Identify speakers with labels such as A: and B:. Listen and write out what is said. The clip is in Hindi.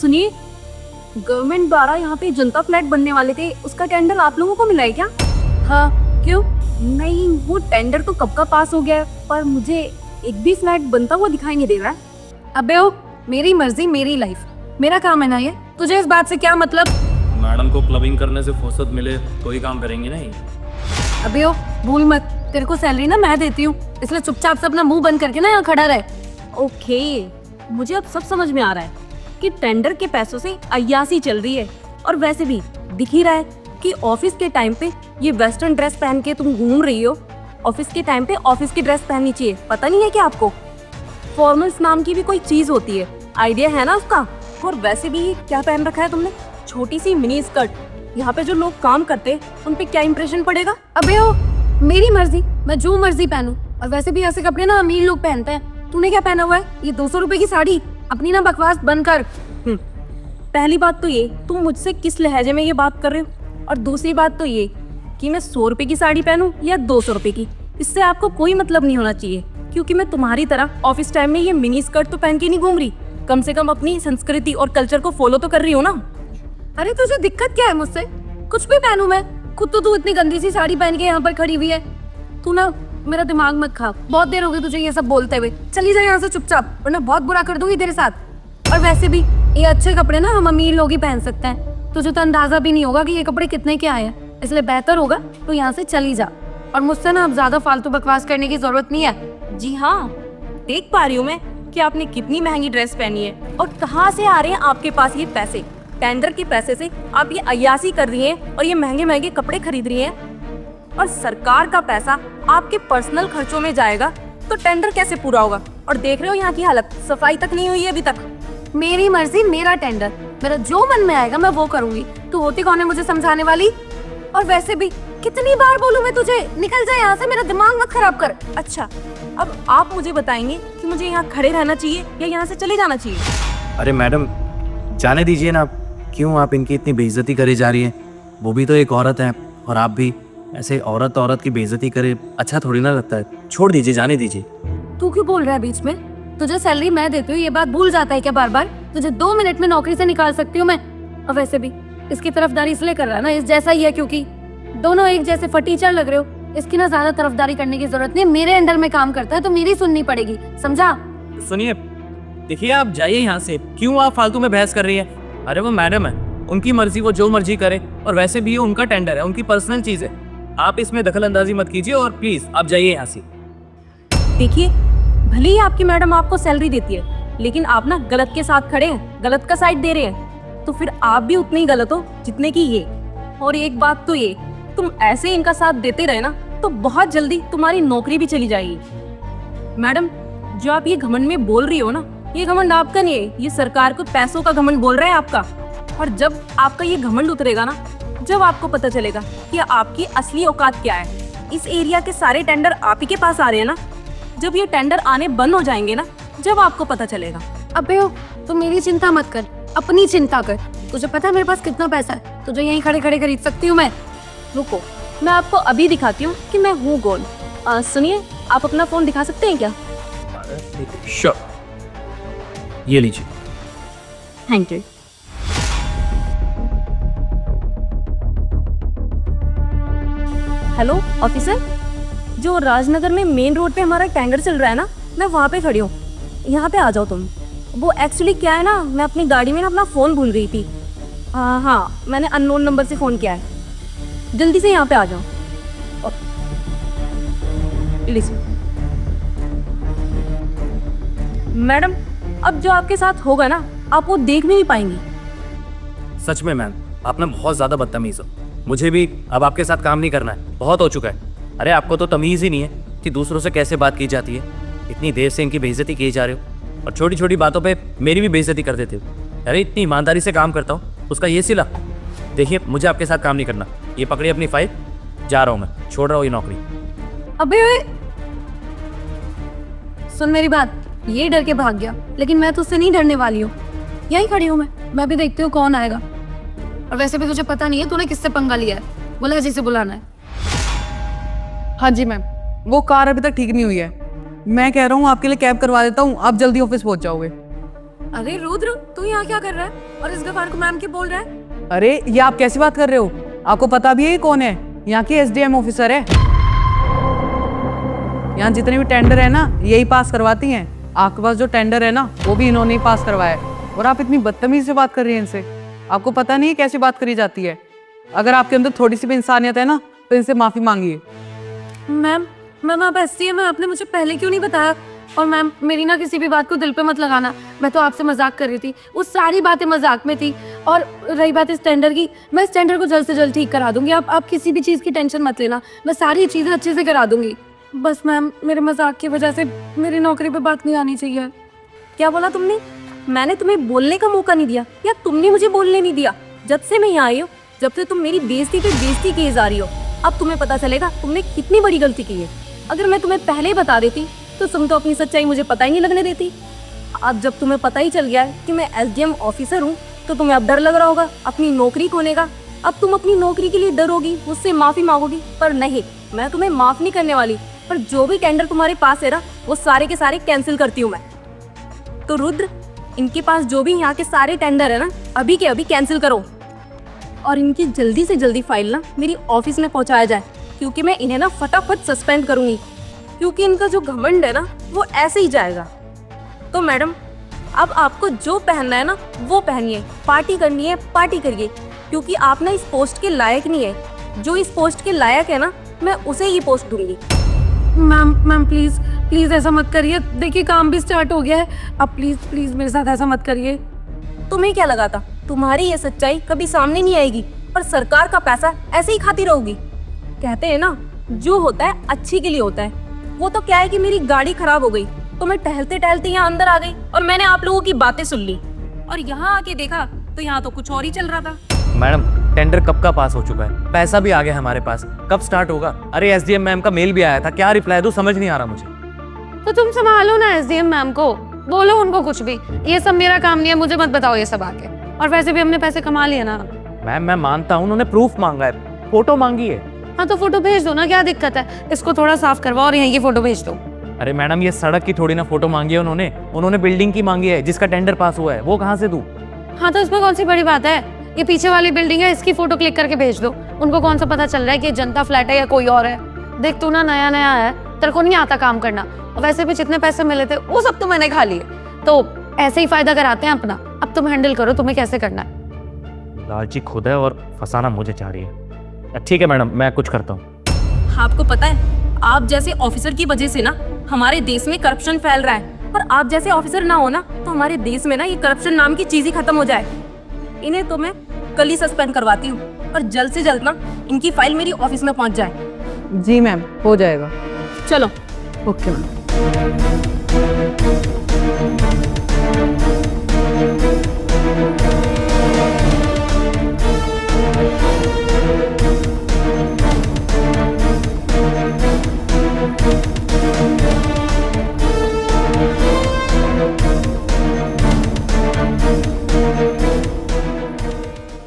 A: सुनिए, गवर्नमेंट द्वारा यहाँ पे जनता फ्लैट बनने वाले थे, उसका टेंडर आप लोगों को मिला है क्या? हाँ, क्यों? नहीं, वो टेंडर तो कब का पास हो गया है, पर मुझे एक भी फ्लैट बनता हुआ दिखाई नहीं दे रहा है। अबे ओ, मेरी मर्जी मेरी लाइफ, मेरा काम है ना ये, तुझे इस बात से क्या मतलब?
B: मैडम को क्लबिंग करने से फुर्सत मिले तो ही काम करेंगे नहीं।
A: अबे ओ, भूल मत, तेरे को सैलरी ना मैं देती हूँ, इसलिए चुपचाप से अपना मुंह बंद करके ना यहाँ खड़ा रहे। ओके, मुझे अब सब समझ में आ रहा है कि टेंडर के पैसों से अय्यासी चल रही है। और वैसे भी दिख ही रहा है कि ऑफिस के टाइम पे ये वेस्टर्न ड्रेस पहन के तुम घूम रही हो। ऑफिस के टाइम पे ऑफिस की ड्रेस पहननी चाहिए, पता नहीं है क्या आपको? फॉर्मल्स नाम की भी कोई चीज होती है, आइडिया है ना उसका? और वैसे भी ये क्या पहन रखा है तुमने? छोटी सी मिनी स्कर्ट। यहाँ पे जो लोग काम करते हैं उन पे क्या इंप्रेशन पड़ेगा? अबे ओ, मेरी मर्जी, मैं जो मर्जी पहनूं। और वैसे भी ऐसे कपड़े ना अमीर लोग पहनते हैं, तूने क्या पहना हुआ है? ये 200 रुपए की साड़ी, अपनी ना बकवास बंद कर। पहली बात तो ये, तुम मुझसे किस लहजे में ये बात कर रहे हो? और दूसरी बात तो ये कि मैं 100 रुपए की साड़ी पहनूं या 200 रुपए की, इससे आपको कोई मतलब नहीं होना चाहिए, क्योंकि मैं तुम्हारी तरह ऑफिस टाइम में ये मिनी स्कर्ट तो पहन के नहीं घूम रही। कम से कम अपनी संस्कृति और कल्चर को फॉलो तो कर रही हो ना। अरे तुझे दिक्कत क्या है मुझसे? कुछ भी पहनूं मैं, खुद तो तू इतनी गंदी सी साड़ी पहन के यहाँ पर खड़ी हुई है। तू ना मेरा दिमाग मत खा, बहुत देर हो गई तुझे ये सब बोलते हुए। चली जा यहाँ से चुपचाप, वरना बहुत बुरा कर दूंगी तेरे साथ। और वैसे भी ये अच्छे कपड़े ना हम अमीर लोग ही पहन सकते हैं, तुझे तो अंदाजा भी नहीं होगा कि ये कपड़े कितने के आए हैं, इसलिए बेहतर होगा तो यहाँ से चली जा। और मुझसे ना अब ज्यादा फालतू बकवास करने की जरूरत नहीं है। जी हाँ, देख पा रही हूँ मैं कि आपने कितनी महंगी ड्रेस पहनी है और कहाँ से आ रहे हैं आपके पास ये पैसे। टेंडर के पैसे से आप ये अय्यासी कर रही हैं और ये महंगे महंगे कपड़े खरीद रही हैं, और सरकार का पैसा आपके पर्सनल खर्चों में जाएगा तो टेंडर कैसे पूरा होगा? और देख रहे हो यहाँ की हालत, सफाई तक नहीं हुई है अभी तक। मेरी मर्जी मेरा टेंडर, मेरा जो मन में आएगा मैं वो करूंगी। तू होती कौन है मुझे समझाने वाली? और वैसे भी कितनी बार बोलूं मैं तुझे, निकल जा यहाँ से, मेरा दिमाग मत खराब कर। अच्छा, अब आप मुझे बताएंगे कि मुझे यहाँ खड़े रहना चाहिए या यहाँ से चले जाना चाहिए?
B: अरे मैडम, जाने दीजिए ना, क्यों आप इनकी इतनी बेइज्जती करे जा रही हैं? वो भी तो एक औरत है और आप भी। ऐसे औरत की बेइज्जती करे अच्छा थोड़ी ना लगता है। छोड़ दीजिए, जाने दीजिए।
A: तू क्यों बोल रहा है बीच में? तुझे सैलरी मैं देती हूँ, ये बात भूल जाता है क्या बार बार? तुझे 2 मिनट में नौकरी से निकाल सकती हूँ मैं। और वैसे भी इसकी तरफदारी इसलिए कर रहा है ना, इस जैसा ही है, क्योंकि दोनों एक जैसे फटीचर लग रहे हो। इसकी ना ज्यादा तरफदारी करने की जरूरत नहीं, मेरे अंडर में काम करता है तो मेरी सुननी पड़ेगी, समझा?
B: सुनिए, देखिए आप जाइए यहाँ से, क्यों आप फालतू में बहस कर रही है? अरे वो मैडम है, उनकी मर्जी, वो जो मर्जी करे। और वैसे भी ये उनका टेंडर है, उनकी पर्सनल चीज है, आप इसमें दखल अंदाजी मत कीजिए। और प्लीज आप जाइए यहाँ से।
A: देखिए, भले ही आपकी मैडम आपको सैलरी देती है, लेकिन आप ना गलत के साथ खड़े हैं, गलत का साइड दे रहे हैं, तो फिर आप भी उतने ही गलत हो जितने की ये। और एक बात तो ये, तुम ऐसे इनका साथ देते रहे ना तो बहुत जल्दी तुम्हारी नौकरी भी चली जाएगी। मैडम, जो आप ये घमंड में बोल रही हो ना, ये घमंड आपका नहीं है, ये सरकार को पैसों का घमंड बोल रहा है आपका। और जब आपका ये घमंड उतरेगा ना, जब आपको पता चलेगा कि आपकी असली औकात क्या है। इस एरिया के सारे टेंडर आप ही के पास आ रहे हैं ना, जब ये टेंडर आने बंद हो जाएंगे ना, जब आपको पता चलेगा। अबे ओ, तो मेरी चिंता मत कर, अपनी चिंता कर। तुझे पता है मेरे पास कितना पैसा है? तुझे यहीं खड़े खड़े खरीद सकती हूँ मैं। रुको, मैं आपको अभी दिखाती हूँ कि मैं हूँ कौन। सुनिए, आप अपना फोन दिखा सकते हैं क्या?
B: श्योर, ये लीजिए।
A: Thank you. हेलो ऑफिसर, जो राजनगर में मेन रोड पे हमारा टेंडर चल रहा है ना, मैं वहाँ पे खड़ी हूँ, यहाँ पे आ जाओ तुम। वो एक्चुअली क्या है ना, मैं अपनी गाड़ी में ना अपना फ़ोन भूल गई थी। हाँ, मैंने अननोन नंबर से फ़ोन किया है, जल्दी से यहाँ पे आ जाओ। मैडम, अब जो आपके साथ होगा ना, आप वो देख भी नहीं पाएंगी।
B: सच में मैम, आप ना बहुत ज्यादा बदतमीज हो। मुझे भी अब आपके साथ काम नहीं करना है, बहुत हो चुका है। अरे आपको तो तमीज ही नहीं है कि दूसरों से कैसे बात की जाती है। इतनी देर से इनकी बेइज्जती किए जा रहे हो और छोटी छोटी बातों पे मेरी भी बेइज्जती कर देते हो। अरे इतनी ईमानदारी से काम करता हूँ, उसका ये सिला। देखिए, मुझे आपके साथ काम नहीं करना। ये पकड़िए अपनी फाइल, जा रहा हूँ मैं, छोड़ रहा हूँ ये नौकरी।
A: अबे सुन मेरी बात, ये डर के भाग गया, लेकिन मैं तुझसे नहीं डरने वाली हूँ। यहीं खड़ी हूँ मैं भी देखती हूँ कौन आएगा। और वैसे भी तुझे पता नहीं है तूने किससे पंगा लिया है, बोला जिसे बुलाना है।
C: हाँ जी मैम, वो कार अभी तक ठीक नहीं हुई है। मैं कह रहा हूँ आपके लिए कैब करवा देता हूँ, आप जल्दी ऑफिस पहुँच जाओगे।
A: अरे रुद्र, तू यहाँ क्या कर रहा है और इस गवार को मैम के बोल रहा है?
C: अरे ये आप कैसी बात कर रहे हो? आपको पता भी है ये कौन है? यहाँ की एसडीएम ऑफिसर है। यहाँ जितने भी टेंडर है ना, यही पास करवाती हैं। आपके पास जो टेंडर है ना, वो भी इन्होंने ही पास करवाया है। और आप इतनी बदतमीजी से बात कर रही हैं इनसे। आपको पता नहीं है कैसी बात करी जाती है? अगर आपके अंदर थोड़ी सी भी इंसानियत है ना, तो इनसे माफी मांगिए।
A: मैम आप एसडीएम है, आपने मुझे पहले क्यों नहीं बताया? और मैम मेरी ना किसी भी बात को दिल पे मत लगाना, मैं तो आपसे मजाक कर रही थी, वो सारी बातें मजाक में थी। और रही बात इस टेंडर की, मैं इस टेंडर को जल्द से जल्द ठीक करा दूंगी। आप किसी भी चीज़ की टेंशन मत लेना, मैं सारी चीज़ें अच्छे से करा दूंगी। बस मैम मेरे मजाक की वजह से मेरी नौकरी पे बात नहीं आनी चाहिए। क्या बोला तुमने? मैंने तुम्हें बोलने का मौका नहीं दिया या तुमने मुझे बोलने नहीं दिया? जब से मैं यहाँ आई हूँ, जब से तुम मेरी बेइज्जती पे बेइज्जती किए जा रही हो, अब तुम्हें पता चलेगा तुमने कितनी बड़ी गलती की है। अगर मैं तुम्हें पहले ही बता देती तो तुम तो अपनी सच्चाई मुझे पता ही नहीं लगने देती। अब जब तुम्हें पता ही चल गया है कि मैं एसडीएम ऑफिसर हूँ, तो तुम्हें अब डर लग रहा होगा अपनी नौकरी खोने का। अब तुम अपनी नौकरी के लिए डरोगी, मुझसे माफ़ी मांगोगी, पर नहीं, मैं तुम्हें माफ़ नहीं करने वाली। पर जो भी टेंडर तुम्हारे पास है ना, वो सारे के सारे कैंसिल करती हूँ मैं। तो रुद्र, इनके पास जो भी यहाँ के सारे टेंडर है ना, अभी के अभी कैंसिल करो और इनकी जल्दी से जल्दी फाइल ना मेरी ऑफिस में पहुँचाया जाए, क्योंकि मैं इन्हें ना फटाफट सस्पेंड करूँगी, क्योंकि इनका जो घमंड है ना, वो ऐसे ही जाएगा। तो मैडम, अब आपको जो पहनना है ना, वो पहनिए, पार्टी करनी है पार्टी करिए, क्योंकि आप ना इस पोस्ट के लायक नहीं है। जो इस पोस्ट के लायक है ना, मैं उसे ही पोस्ट दूंगी। मैम प्लीज़ ऐसा मत करिए, देखिए काम भी स्टार्ट हो गया है। अब प्लीज़ मेरे साथ ऐसा मत करिए। तुम्हें क्या लगा था तुम्हारी ये सच्चाई कभी सामने नहीं आएगी, पर सरकार का पैसा ऐसे ही खाती रहोगी? कहते हैं ना, जो होता है अच्छे के लिए होता है। वो तो क्या है कि मेरी गाड़ी खराब हो गई, तो मैं टहलते टहलते यहाँ अंदर आ गई और मैंने आप लोगों की बातें सुन ली, और यहाँ आके देखा तो यहाँ तो कुछ और ही चल रहा था।
B: मैडम, टेंडर कब का पास हो चुका है, पैसा भी आ गया हमारे पास, कब स्टार्ट होगा? अरे एसडीएम मैम का मेल भी आया था, क्या रिप्लाई दूं समझ नहीं आ रहा मुझे।
A: तो तुम संभालो ना एसडीएम मैम को, बोलो उनको कुछ भी। ये सब मेरा काम नहीं है, मुझे मत बताओ ये सब आके। और वैसे भी हमने पैसे कमा लिए ना।
B: मैम मैं मानता हूँ, उन्होंने प्रूफ मांगा है, फोटो मांगी है।
A: हाँ तो फोटो भेज दो ना, क्या दिक्कत है? इसको थोड़ा साफ करवाओ और यहीं की फोटो भेज दो।
B: अरे मैडम, ये सड़क की थोड़ी ना फोटो मांगी है उन्होंने बिल्डिंग की मांगी है, जिसका टेंडर पास हुआ है, वो कहाँ से दूं?
A: हाँ तो इसमें कौन सी बड़ी बात है? ये पीछे वाली बिल्डिंग है, इसकी फोटो क्लिक करके भेज दो। उनको कौन सा पता चल रहा है कि जनता फ्लैट है या कोई और है? देख तू ना नया नया है, तेरे को नहीं आता काम करना, और वैसे भी जितने पैसे मिले थे वो सब तो मैंने खा लिए, तो ऐसे ही फायदा कराते हैं अपना। अब तुम हैंडल करो, तुम्हें कैसे करना है।
B: लालची खुद है और फंसाना मुझे चाह रही है। ठीक है मैडम, मैं कुछ करता हूँ।
A: आपको पता है, आप जैसे ऑफिसर की वजह से ना हमारे देश में करप्शन फैल रहा है, और आप जैसे ऑफिसर ना हो ना, तो हमारे देश में ना ये करप्शन नाम की चीज ही खत्म हो जाए। इन्हें तो मैं कल ही सस्पेंड करवाती हूँ, और जल्द से जल्द ना इनकी फाइल मेरी ऑफिस में पहुँच जाए।
C: जी मैम, हो जाएगा।
A: चलो।
C: Okay ma'am.